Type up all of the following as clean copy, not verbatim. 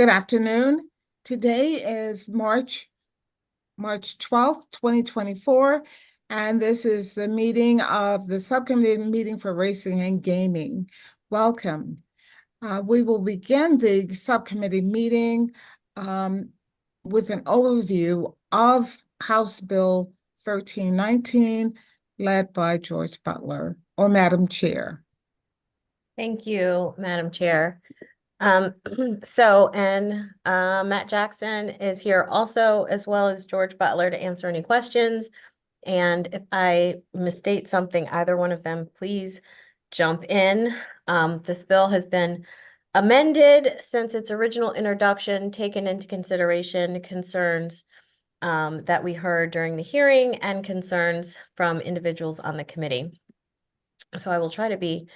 Good afternoon. Today is March 12th, 2024, and this is the meeting of the subcommittee meeting for racing and gaming. Welcome. We will begin the subcommittee meeting with an overview of House Bill 1319, led by George Butler, or Madam Chair. Thank you, Madam Chair. Matt Jackson is here also, as well as George Butler, to answer any questions. And if I misstate something, either one of them, please jump in. This bill has been amended since its original introduction, taken into consideration concerns that we heard during the hearing and concerns from individuals on the committee. So I will try to be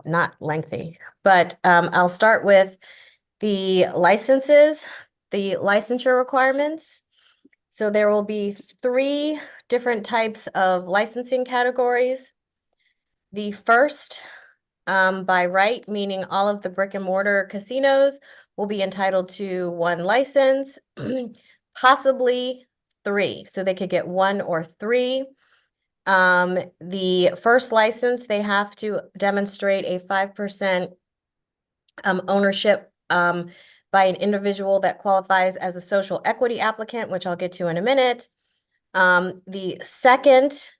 not lengthy, but I'll start with the licenses, the licensure requirements. So there will be 3 different types of licensing categories. The first, by right, meaning all of the brick and mortar casinos will be entitled to 1 license, possibly 3. So they could get 1 or 3. The first license, they have to demonstrate a 5% ownership by an individual that qualifies as a social equity applicant, which I'll get to in a minute. The second,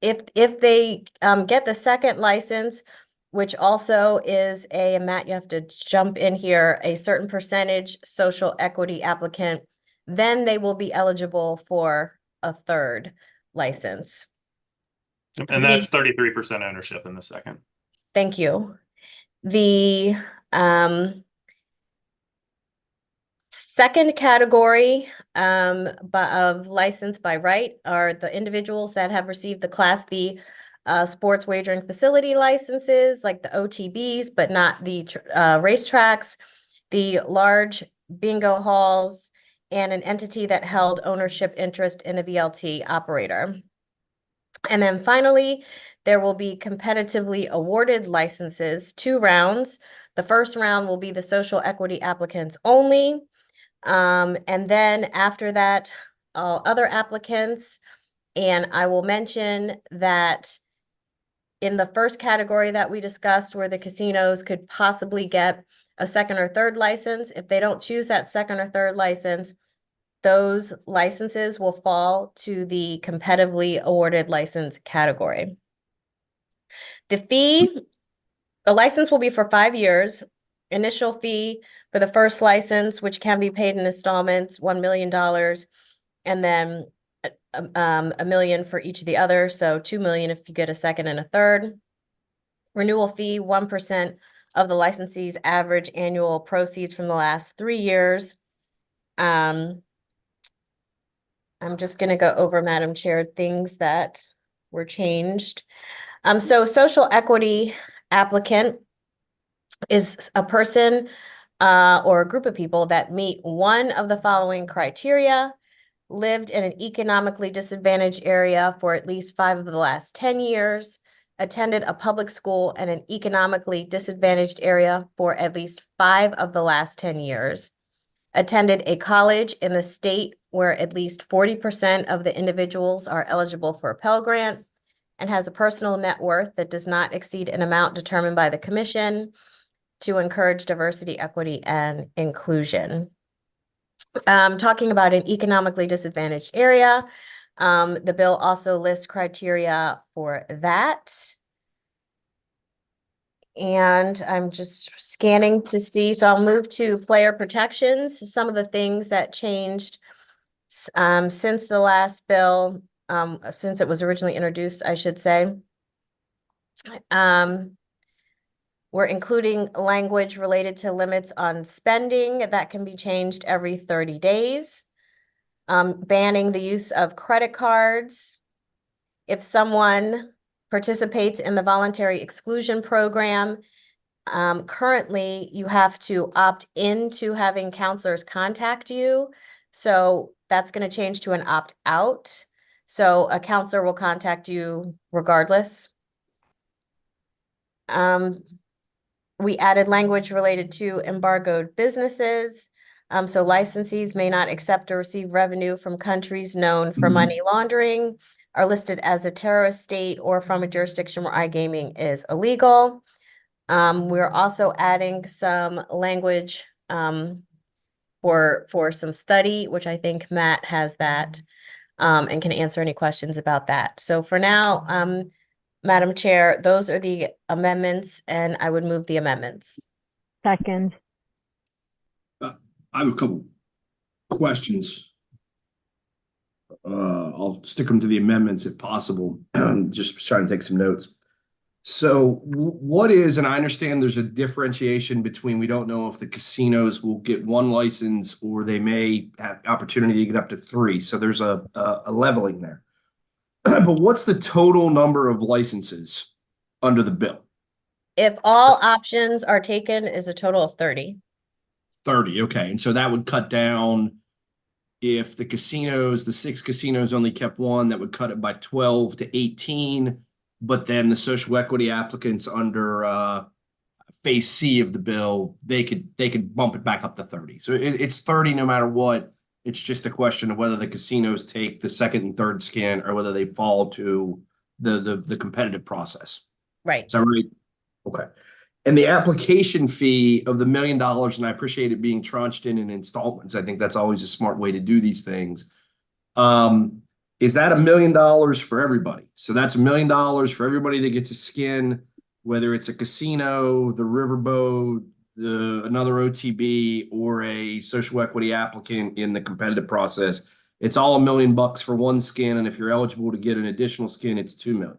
if they get the second license, which also is Matt, you have to jump in here, a certain percentage social equity applicant, then they will be eligible for a third license. And that's 33% ownership in the second. Thank you. The second category of license by right are the individuals that have received the Class B sports wagering facility licenses, like the OTBs, but not the racetracks, the large bingo halls, and an entity that held ownership interest in a VLT operator. And then finally, there will be competitively awarded licenses, 2 rounds. The first round will be the social equity applicants only. And then after that, all other applicants. And I will mention that in the first category that we discussed, where the casinos could possibly get a second or third license, if they don't choose that second or third license, those licenses will fall to the competitively awarded license category. The license will be for 5 years. Initial fee for the first license, which can be paid in installments, $1 million, and then $1 million for each of the others. So $2 million if you get a second and a third. Renewal fee, 1% of the licensee's average annual proceeds from the last 3 years. I'm just going to go over, Madam Chair, things that were changed. So social equity applicant is a person or a group of people that meet one of the following criteria: lived in an economically disadvantaged area for at least 5 of the last 10 years, attended a public school in an economically disadvantaged area for at least 5 of the last 10 years, attended a college in the state where at least 40% of the individuals are eligible for a Pell Grant, and has a personal net worth that does not exceed an amount determined by the Commission to encourage diversity, equity, and inclusion. Talking about an economically disadvantaged area, the bill also lists criteria for that. And I'm just scanning to see. So I'll move to player protections. Some of the things that changed since the last bill, since it was originally introduced, I should say. We're including language related to limits on spending that can be changed every 30 days. Banning the use of credit cards. If someone participates in the voluntary exclusion program, currently you have to opt into having counselors contact you. So that's going to change to an opt-out. So a counselor will contact you regardless. we added language related to embargoed businesses. So licensees may not accept or receive revenue from countries known for money laundering, are listed as a terrorist state, or from a jurisdiction where iGaming is illegal. We're also adding some language for some study, which I think Matt has that and can answer any questions about that. So for now, Madam Chair, those are the amendments, and I would move the amendments. Second. I have a couple questions. I'll stick them to the amendments if possible. Just trying to take some notes. So what is, and I understand there's a differentiation between, we don't know if the casinos will get one license or they may have opportunity to get up to 3. So there's a leveling there. But what's the total number of licenses under the bill? If all options are taken, is a total of 30. 30, okay. And so that would cut down, if the casinos, the 6 casinos only kept 1, that would cut it by 12 to 18. But then the social equity applicants under phase C of the bill, they could bump it back up to 30. So it's 30 no matter what. It's just a question of whether the casinos take the 2nd and 3rd skin or whether they fall to the competitive process. Right. Is that right? Okay. And the application fee of the $1 million, and I appreciate it being tranched in installments. I think that's always a smart way to do these things. Is that $1 million for everybody? So that's $1 million for everybody that gets a skin, whether it's a casino, the riverboat, another OTB, or a social equity applicant in the competitive process. It's all $1 million for one skin, and if you're eligible to get an additional skin, it's $2 million.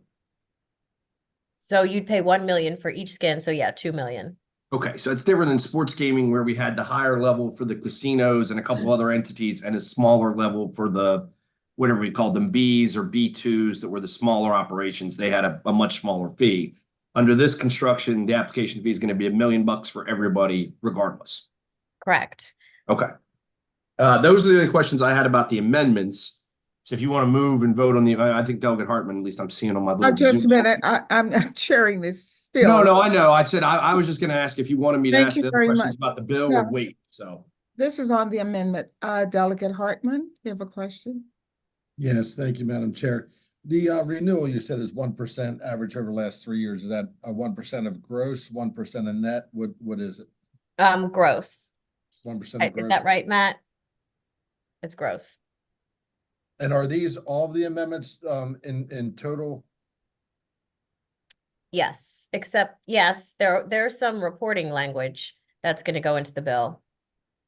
So you'd pay 1 million for each skin. So yeah, 2 million. Okay, so it's different than sports gaming, where we had the higher level for the casinos and a couple other entities, and a smaller level for the, whatever we called them, Bs or B2s, that were the smaller operations. They had a much smaller fee. Under this construction, the application fee is going to be $1 million for everybody, regardless. Correct. Okay. Those are the only questions I had about the amendments. So if you want to move and vote on the, I think Delegate Hartman, at least I'm seeing on my little Just a Zoom minute, I'm chairing this still. No, I know. I said I was just going to ask if you wanted me to Thank ask you the other very questions much. about the bill Yeah. or wait. So This is on the amendment. Delegate Hartman, you have a question? Yes, thank you, Madam Chair. The renewal you said is 1% average over the last 3 years. Is that a 1% of gross, 1% of net? What is it? Gross. 1% of Is gross? that right, Matt? It's gross. And are these all of the amendments in total? Yes, except yes, there's some reporting language that's going to go into the bill.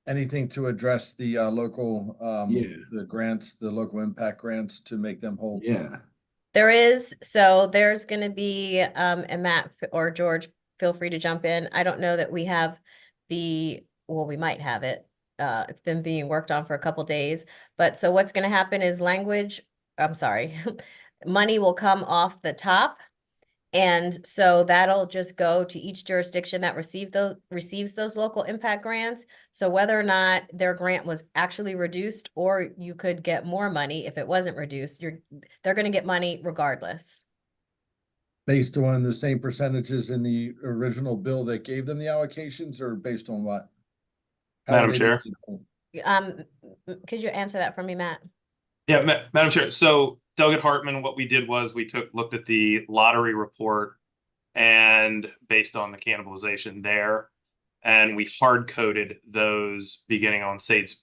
Anything to address the local Yeah. the grants, the local impact grants, to make them whole? yeah. There is, so there's going to be, and Matt or George, feel free to jump in. I don't know that we have well, we might have it. It's been being worked on for a couple days, but so what's going to happen is money will come off the top. And so that'll just go to each jurisdiction that receives those local impact grants. So whether or not their grant was actually reduced, or you could get more money if it wasn't reduced, they're going to get money regardless. Based on the same percentages in the original bill that gave them the allocations, or based on what? How Madam are they Chair. being whole? Could you answer that for me, Matt? Yeah, Madam Chair. So Delegate Hartman, what we did was we looked at the lottery report, and based on the cannibalization there, and we hard coded those beginning on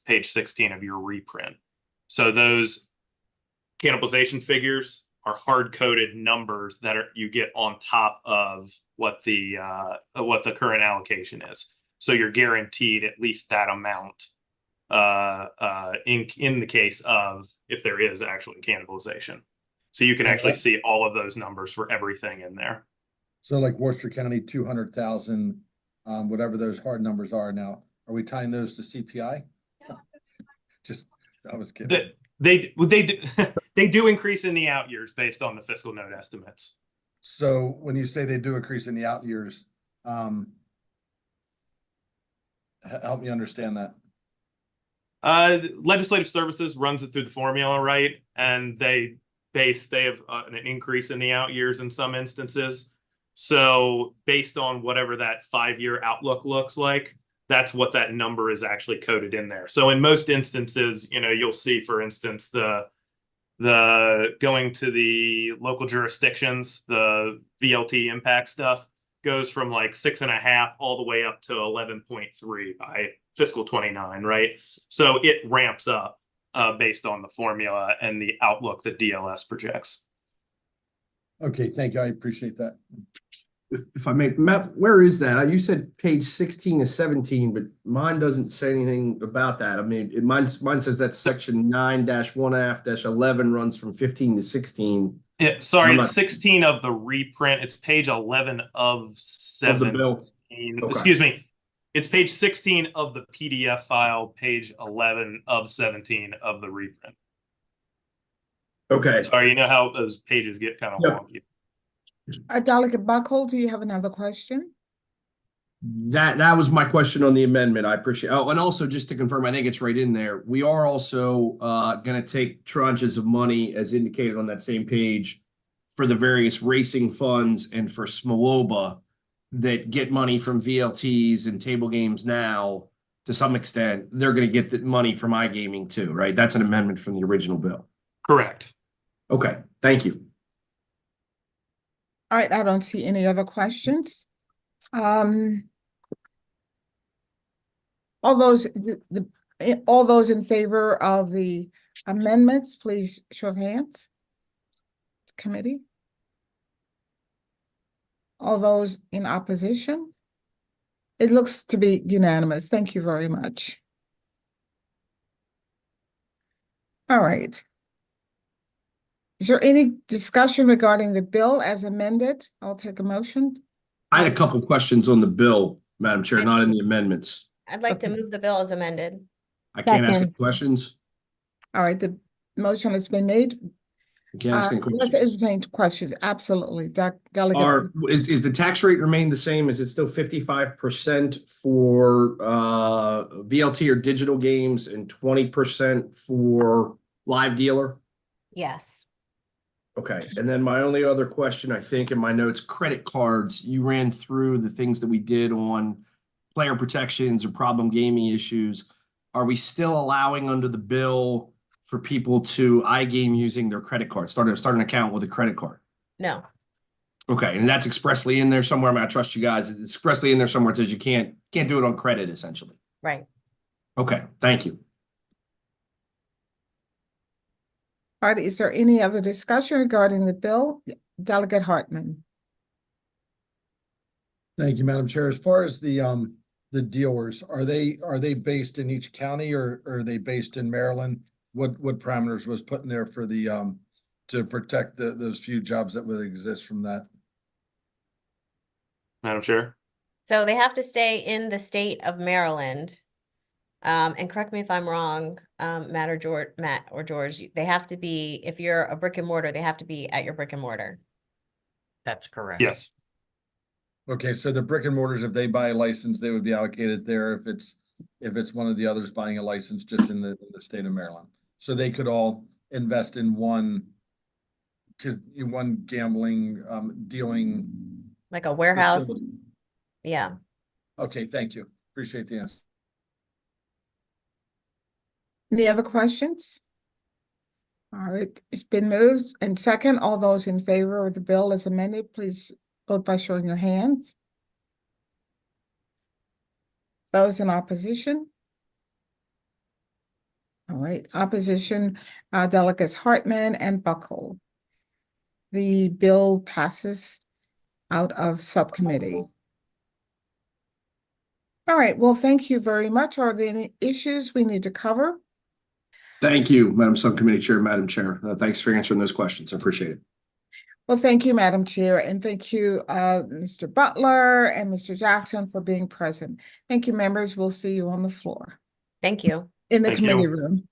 page 16 of your reprint. So those cannibalization figures are hard coded numbers that you get on top of what the current allocation is. So you're guaranteed at least that amount in the case of if there is actually cannibalization. So you can actually see all of those numbers for everything in there. So like Worcester County, 200,000, whatever those hard numbers are now, are we tying those to CPI? Just, I was kidding. They do increase in the out years based on the fiscal note estimates. So when you say they do increase in the out years, help me understand that. Legislative Services runs it through the formula, right? And they have an increase in the out years in some instances. So based on whatever that 5-year outlook looks like, that's what that number is actually coded in there. So in most instances, you'll see, for instance, the going to the local jurisdictions, the VLT impact stuff goes from like 6.5 all the way up to 11.3 by fiscal 29, right? So it ramps up based on the formula and the outlook that DLS projects. Okay, thank you. I appreciate that. If I may, Matt, where is that? You said page 16 to 17, but mine doesn't say anything about that. I mean, mine says that section 9-1F-11 runs from 15 to 16. Yeah, sorry, I'm it's not- 16 of the reprint. It's page 11 of 17. bill. Okay. Excuse me. It's page 16 of the PDF file, page 11 of 17 of the reprint. Okay. Sorry, you know how those pages get kind of Yep. wonky. Delegate Buckle, do you have another question? That was my question on the amendment. I appreciate. Oh, and also just to confirm, I think it's right in there. We are also going to take tranches of money as indicated on that same page for the various racing funds and for SMOOBA that get money from VLTs and table games now. To some extent, they're going to get the money from iGaming too, right? That's an amendment from the original bill. Correct. Okay, thank you. All right, I don't see any other questions. All those in favor of the amendments, please show of hands. Committee. All those in opposition? It looks to be unanimous. Thank you very much. All right. Is there any discussion regarding the bill as amended? I'll take a motion. I had a couple questions on the bill, Madam Chair, not in the amendments. I'd like to Okay. move the bill as amended. I can't ask any Second. questions. All right, the motion has been made. I can't ask any Let's questions. entertain questions. Absolutely. Delegate. Is the tax rate remain the same? Is it still 55% for VLT or digital games and 20% for live dealer? Yes. Okay, and then my only other question, I think in my notes, credit cards. You ran through the things that we did on player protections or problem gaming issues. Are we still allowing under the bill for people to iGame using their credit card, start an account with a credit card? No. Okay, and that's expressly in there somewhere. I mean, I trust you guys. It's expressly in there somewhere. It says you can't do it on credit, essentially. Right. Okay, thank you. All right, is there any other discussion regarding the bill? Delegate Hartman. Thank you, Madam Chair. As far as the dealers, are they based in each county or are they based in Maryland? What parameters was put in there for the to protect those few jobs that would exist from that? Madam Chair. So they have to stay in the state of Maryland. And correct me if I'm wrong, Matt or George, they have to be, if you're a brick and mortar, they have to be at your brick and mortar. That's correct. Yes. Okay, so the brick and mortars, if they buy a license, they would be allocated there. If it's one of the others buying a license just in the state of Maryland. So they could all invest in one gambling, dealing. Like a warehouse. facility. Yeah. Okay, thank you. Appreciate the answer. Any other questions? All right, it's been moved and second. All those in favor of the bill as amended, please vote by showing your hands. Those in opposition? All right, opposition, delegates Hartman and Buckle. The bill passes out of subcommittee. All right, well, thank you very much. Are there any issues we need to cover? Thank you, Madam Subcommittee Chair, Madam Chair. Thanks for answering those questions. I appreciate it. Well, thank you, Madam Chair, and thank you, Mr. Butler and Mr. Jackson for being present. Thank you, members. We'll see you on the floor Thank you. in the Thank you. committee room.